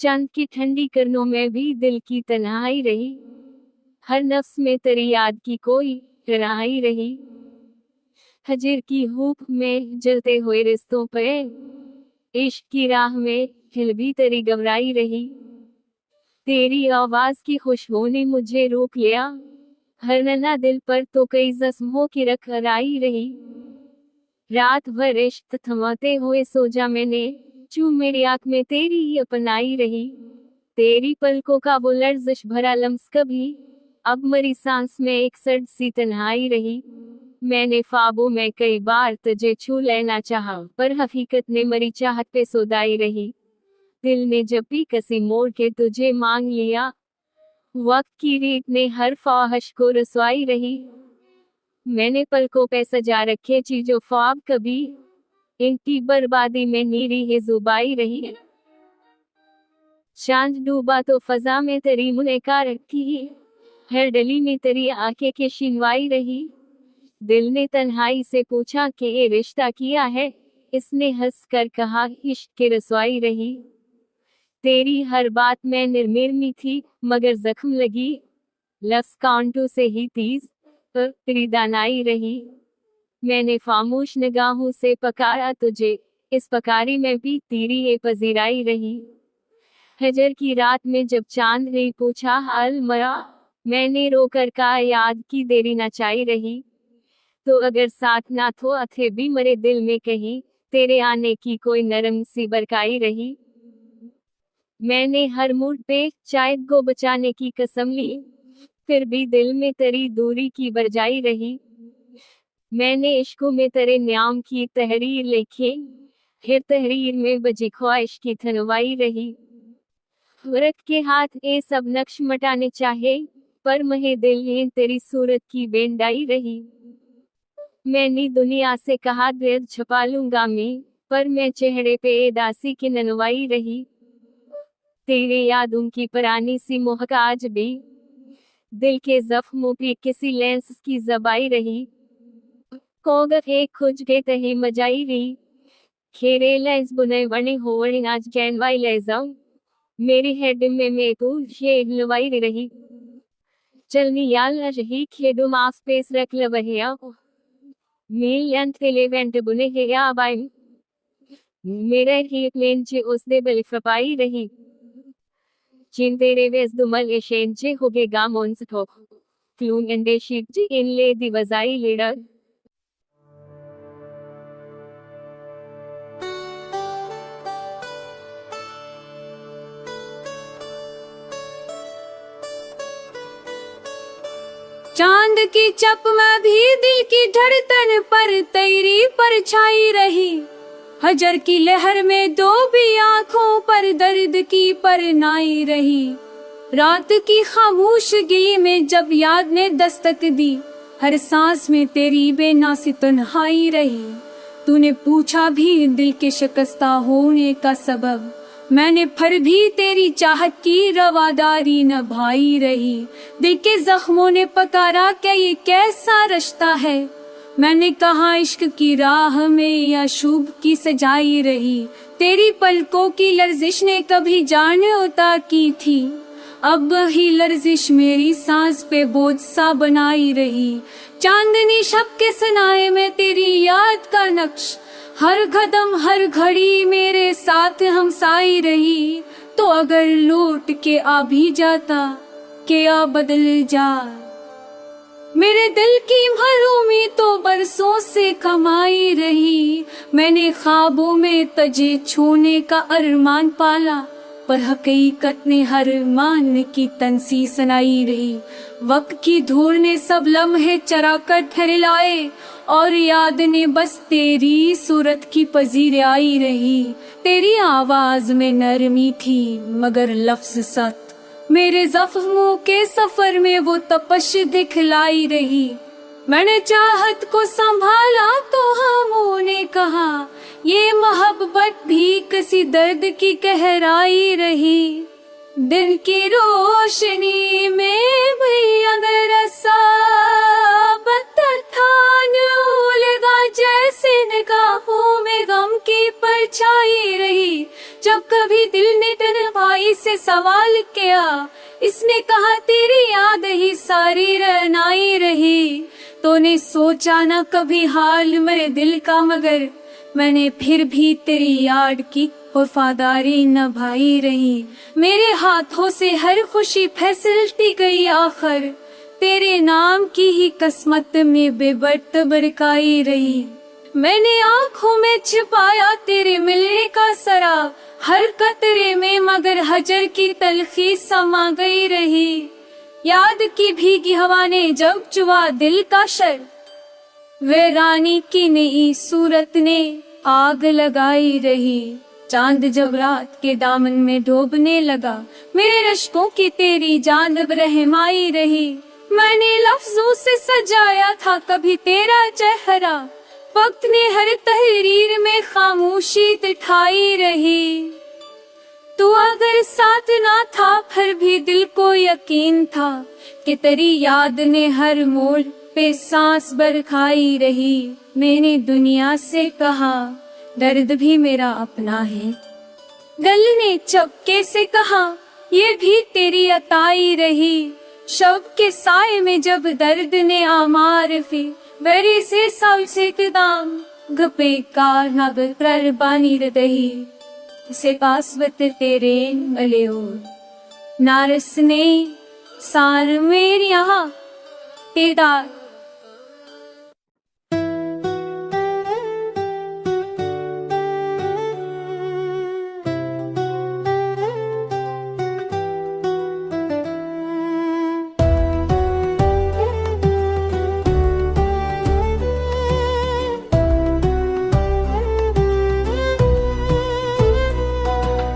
चांद की ठंडी किरणों में भी दिल की तन्हाई रही, हर नफ्स में तेरी याद की कोई तन्हाई रही। हजर की हूप में जलते हुए रिश्तों पे इश्क की राह में हिल भी तेरी घबराई रही। तेरी आवाज की खुशबू ने मुझे रोक लिया, हर नन्हा दिल पर तो कई जख्मों की रखराई रही। रात भर इश्क थमाते हुए सो जा मैंने, चू मेरी आंख में तेरी ही अपनाई रही। तेरी पलकों का वो लर्जिश भरा लम्स कभी अब मरी सांस में एक सर्द सी तन्हाई रही। मैंने ख्वाबों में कई बार तुझे छू लेना चाहा, पर हकीकत ने मरी चाहत पे सोदाई रही। दिल ने जब भी कसी मोड़ के तुझे मांग लिया, वक्त की रीत ने हर ख्वाहिश को रसवाई रही। मैंने पलकों पे सजा रखे चीजों ख्वाब कभी इनकी बर्बादी में नीरी है जुबाई रही। चांद डूबा तो फजा में तेरी मुलाकात की, हर डली में तेरी आंखें के शिनवाई रही। दिल ने तन्हाई से पूछा कि ये रिश्ता किया है, इसने हंस कर कहा इश्क की रसवाई रही। तेरी हर बात में निर्ममी थी मगर जख्म लगी, लफ्ज कांटों से ही तीज तेरी दानाई रही। मैंने खामोश निगाहों से पकारा तुझे, इस पकारी में भी तेरी ये पजीराई रही। हजर की रात में जब चांद ने पूछा हाल मरा, मैंने रोकर कहा याद की देरी न चाही रही। तो अगर साथ ना थो थे भी मरे दिल में कहीं, तेरे आने की कोई नरम सी बरकाई रही। मैंने हर मोड़ पे शायद को बचाने की कसम ली, फिर भी दिल में तेरी दूरी की बरजाई रही। मैंने इश्कों में तेरे नाम की तहरीर लिखी, फिर तहरीर में बजी ख्वाहिश की थनवाई रही। वरत के हाथ ये सब नक्श मटाने चाहे, पर महे दिल ने तेरी सूरत की बेंडाई रही। मैंने दुनिया से कहा दिल छुपा लूंगा मैं, पर मैं चेहरे पे एदासी की ननवाई रही। तेरे यादों की पुरानी सी मोहक आज भी दिल के जख्मों पे किसी लेंस की जबाई रही। कोगत एक खुज के तही मजाई रही, खेरे लेंस बुने बने होवरी आज कैनवाई ले जाऊं, मेरी हेड में मैं तू शेड लवाई रही। चलनी याल रही खेडो माफ स्पेस रख लवहिया, मील यंत्र लेवेंट बुने है या बाई, मेरे ही लेंचे उस दे बल फपाई रही। चिंतेरे वेस दुमल एशेंचे होगे गामोन्स ठोक क्लून एंडे शीट जी इनले दिवजाई लेडर। चांद की चप में भी दिल की धड़कन पर तेरी परछाई रही। हजर की लहर में दो भी आंखों पर दर्द की परनाई रही। रात की खामोशगी में जब याद ने दस्तक दी, हर सांस में तेरी बेनासी तन्हाई रही। तूने पूछा भी दिल के शिकस्ता होने का सबब, मैंने फिर भी तेरी चाहत की रवादारी निभाई रही। दिल के जख्मों ने पकारा क्या ये कैसा रिश्ता है, मैंने कहा इश्क की राह में या शुभ की सजाई रही। तेरी पलकों की लर्जिश ने कभी जान उता की थी, अब ही लर्जिश मेरी सांस पे बोझ सा बनाई रही। चांदनी शब के सनाए में तेरी याद का नक्श, हर कदम हर घड़ी मेरे साथ हमसाई रही। तो अगर लौट के आ भी जाता क्या बदल जा, मेरे दिल की महरूमी तो बरसों से कमाई रही। मैंने ख्वाबों में तुझे छूने का अरमान पाला, पर हकीकत ने हर मान की तंसी सुनाई रही। वक्त की धूल ने सब लम्हे चरा कर ठहराए, और याद ने बस तेरी सूरत की पजीराई रही। तेरी आवाज में नरमी थी मगर लफ्ज सख्त, मेरे जख्मों के सफर में वो तपश दिखलाई रही। मैंने चाहत को संभाला तो हमों ने कहा ये मोहब्बत भी किसी दर्द की गहराई रही। दिन की रोशनी में भी अगर लगा जैसे निगाहों में गम की परछाई रही। जब कभी दिल ने तन्हाई से सवाल किया, इसने कहा तेरी याद ही सारी रहनाई रही। तूने सोचा न कभी हाल मेरे दिल का, मगर मैंने फिर भी तेरी याद की वफादारी निभाई रही। मेरे हाथों से हर खुशी फैसलती गई, आखिर तेरे नाम की ही किस्मत में बेबर्त बरकाई रही। मैंने आँखों में छिपाया तेरे मिलने का सरा, हर कतरे में मगर हजर की तलखी समा गई रही। याद की भीगी हवा ने जब चुआ दिल का शर, वीरानी की नई सूरत ने आग लगाई रही। चांद जब रात के दामन में डूबने लगा, मेरे रश्कों की तेरी जानिब रहमाई रही। मैंने लफ्जों से सजाया था कभी तेरा चेहरा, वक्त ने हर तहरीर में खामोशी दिखाई रही। तू अगर साथ ना था फिर भी दिल को यकीन था कि तेरी याद ने हर मोड़ पे सांस बरखाई रही। मैंने दुनिया से कहा दर्द भी मेरा अपना है, दिल ने चपके से कहा ये भी तेरी अताई रही। शब के साए में जब दर्द ने आमारफी, वेरी से साल से कदम गपे का नग प्रबानी रही। से पास बत तेरे मले नारस ने सार मेरी यहाँ तेरा।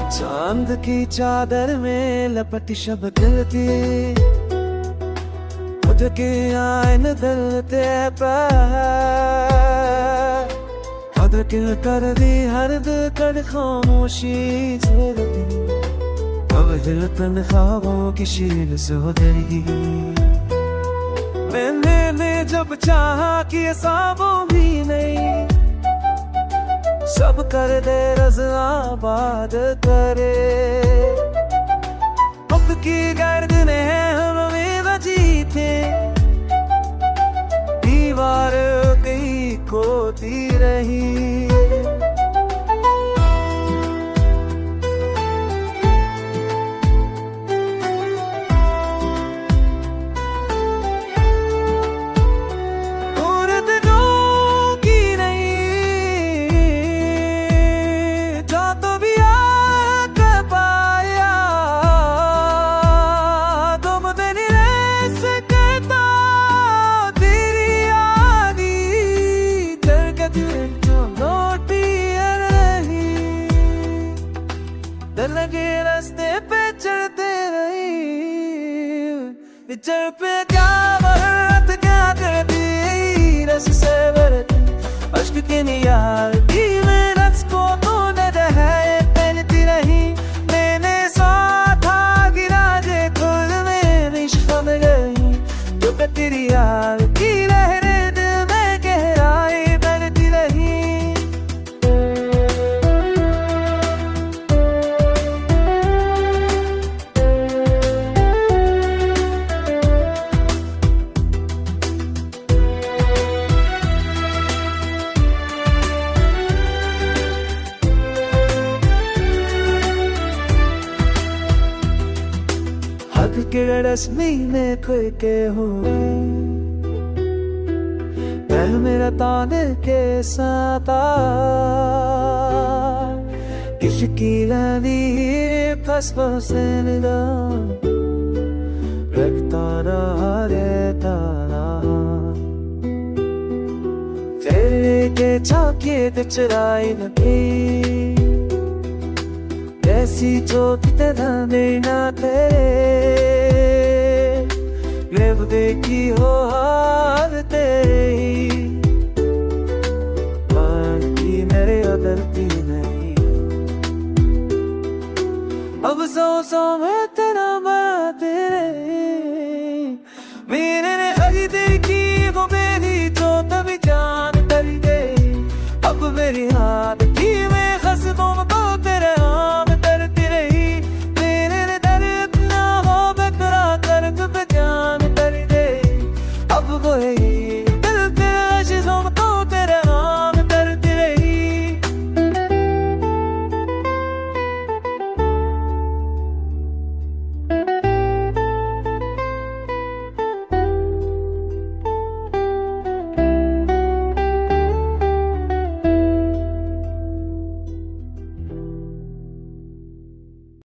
चांद की चादर में लपटी शब गिरती, खुद के आयन दलते हद कर दी हर दिल कर खामोशी जरती। अब दिल तन ख्वाबों की शील से हो गई, मैंने जब चाहा कि साबों भी नहीं, सब कर दे रज़ा आबाद करे। अब की गर्दने हमें बजी थे, दीवार कहीं खोती रही। लगे रास्ते पे चढ़ते रही, चढ़ पे क्या बरत क्या करती, रस से बरती अश्क की नियारती में रस को तूने दहाए पहनती रही। मैंने साथ गिरा जे खुद में इश्क में गई, जो कि तेरी याद की लहरें दिल में गहराई बढ़ती रही। के रस्मी में खुल के हो पहल मेरा ताने के साथ किसकी लड़ी फस फसे रखता रहा रहता रहा, तेरे के छाके चराई लगी, ऐसी चोट तरह देना तेरे ग्रेव देखी हो हाल तेरी, मानती मेरे अदरती नहीं। अब सौ में तेरा बात तेरे मेरे